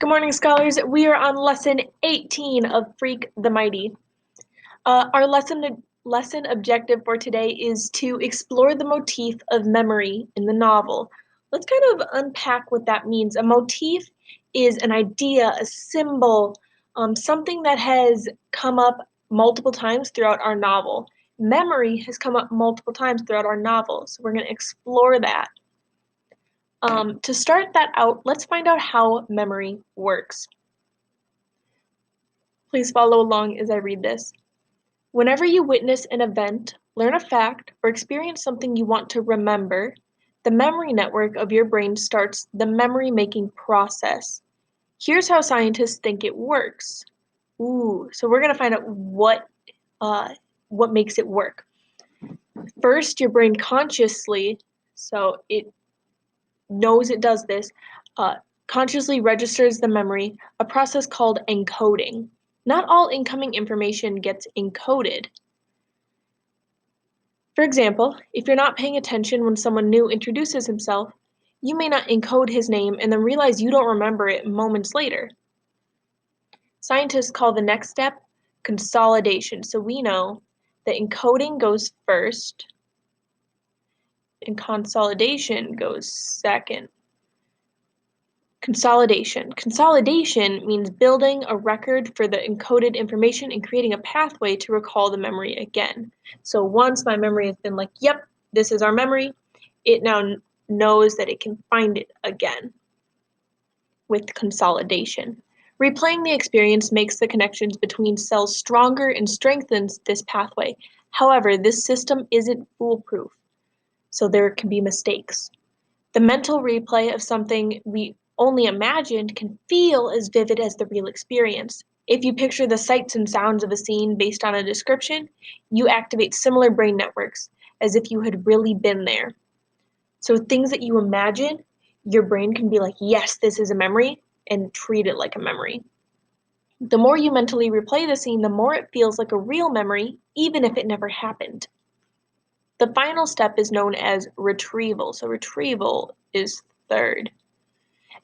Good morning, scholars. We are on lesson 18 of Freak the Mighty. Our lesson objective for today is to explore the motif of memory in the novel. Let's kind of unpack what that means. A motif is an idea, a symbol, something that has come up multiple times throughout our novel. Memory has come up multiple times throughout our novel, so we're going to explore that. To start that out, let's find out how memory works. Please follow along as I read this. Whenever you witness an event, learn a fact, or experience something you want to remember, the memory network of your brain starts the memory-making process. Here's how scientists think it works. So we're going to find out what makes it work. First, your brain consciously, so it knows it does this, consciously registers the memory, a process called encoding. Not all incoming information gets encoded. For example, if you're not paying attention when someone new introduces himself, you may not encode his name and then realize you don't remember it moments later. Scientists call the next step consolidation. So we know that encoding goes first and consolidation goes second. Consolidation. Consolidation means building a record for the encoded information and creating a pathway to recall the memory again. So once my memory has been like, yep, this is our memory, it now knows that it can find it again with consolidation. Replaying the experience makes the connections between cells stronger and strengthens this pathway. However, this system isn't foolproof, so there can be mistakes. The mental replay of something we only imagined can feel as vivid as the real experience. If you picture the sights and sounds of a scene based on a description, you activate similar brain networks as if you had really been there. So things that you imagine, your brain can be like, yes, this is a memory, and treat it like a memory. The more you mentally replay the scene, the more it feels like a real memory, even if it never happened. The final step is known as retrieval. So retrieval is third.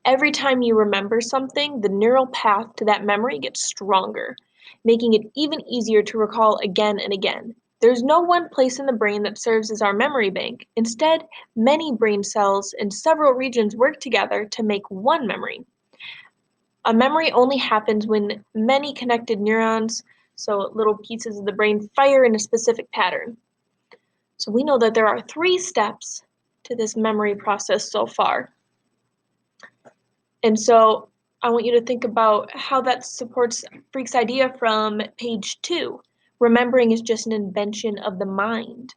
Every time you remember something, the neural path to that memory gets stronger, making it even easier to recall again and again. There's no one place in the brain that serves as our memory bank. Instead, many brain cells in several regions work together to make one memory. A memory only happens when many connected neurons, so little pieces of the brain, fire in a specific pattern. So we know that there are 3 steps to this memory process so far. And so I want you to think about how that supports Freak's idea from page 2. Remembering is just an invention of the mind.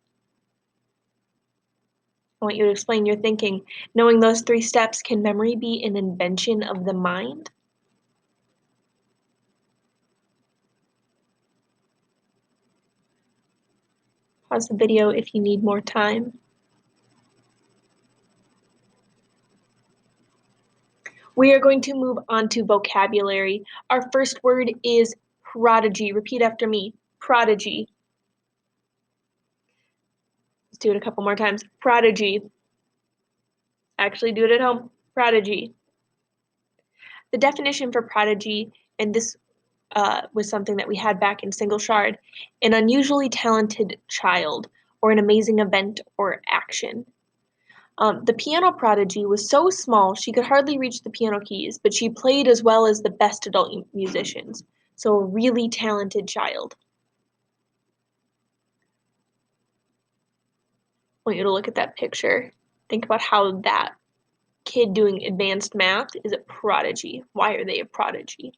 I want you to explain your thinking. Knowing those 3 steps, can memory be an invention of the mind? Pause the video if you need more time. We are going to move on to vocabulary. Our first word is prodigy. Repeat after me. Prodigy. Let's do it a couple more times. Prodigy. Actually do it at home. Prodigy. The definition for prodigy, and this was something that we had back in Single Shard, an unusually talented child, or an amazing event or action. The piano prodigy was so small she could hardly reach the piano keys, but she played as well as the best adult musicians. So a really talented child. I want you to look at that picture. Think about how that kid doing advanced math is a prodigy. Why are they a prodigy?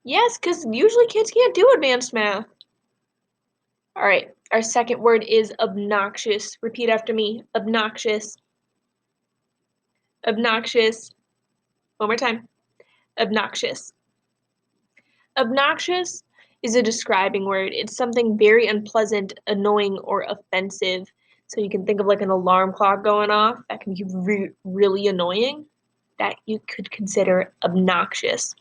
Yes, because usually kids can't do advanced math. All right, our second word is obnoxious. Repeat after me. Obnoxious. Obnoxious. One more time. Obnoxious. Obnoxious is a describing word. It's something very unpleasant, annoying, or offensive. So you can think of like an alarm clock going off. That can be really annoying. That you could consider obnoxious.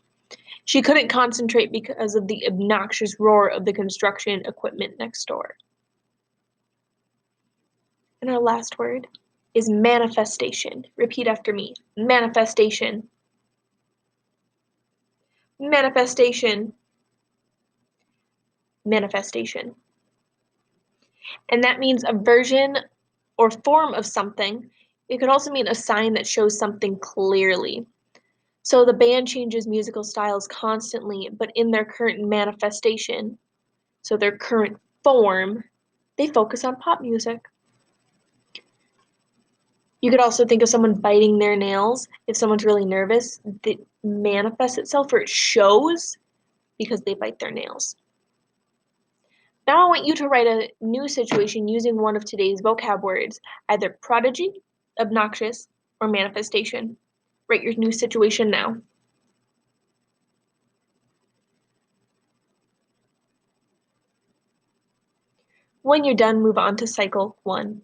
She couldn't concentrate because of the obnoxious roar of the construction equipment next door. And our last word is manifestation. Repeat after me. Manifestation. Manifestation. Manifestation. And that means a version or form of something. It could also mean a sign that shows something clearly. So the band changes musical styles constantly, but in their current manifestation, so their current form, they focus on pop music. You could also think of someone biting their nails. If someone's really nervous, it manifests itself or it shows because they bite their nails. Now I want you to write a new situation using one of today's vocab words, either prodigy, obnoxious, or manifestation. Write your new situation now. When you're done, move on to cycle 1.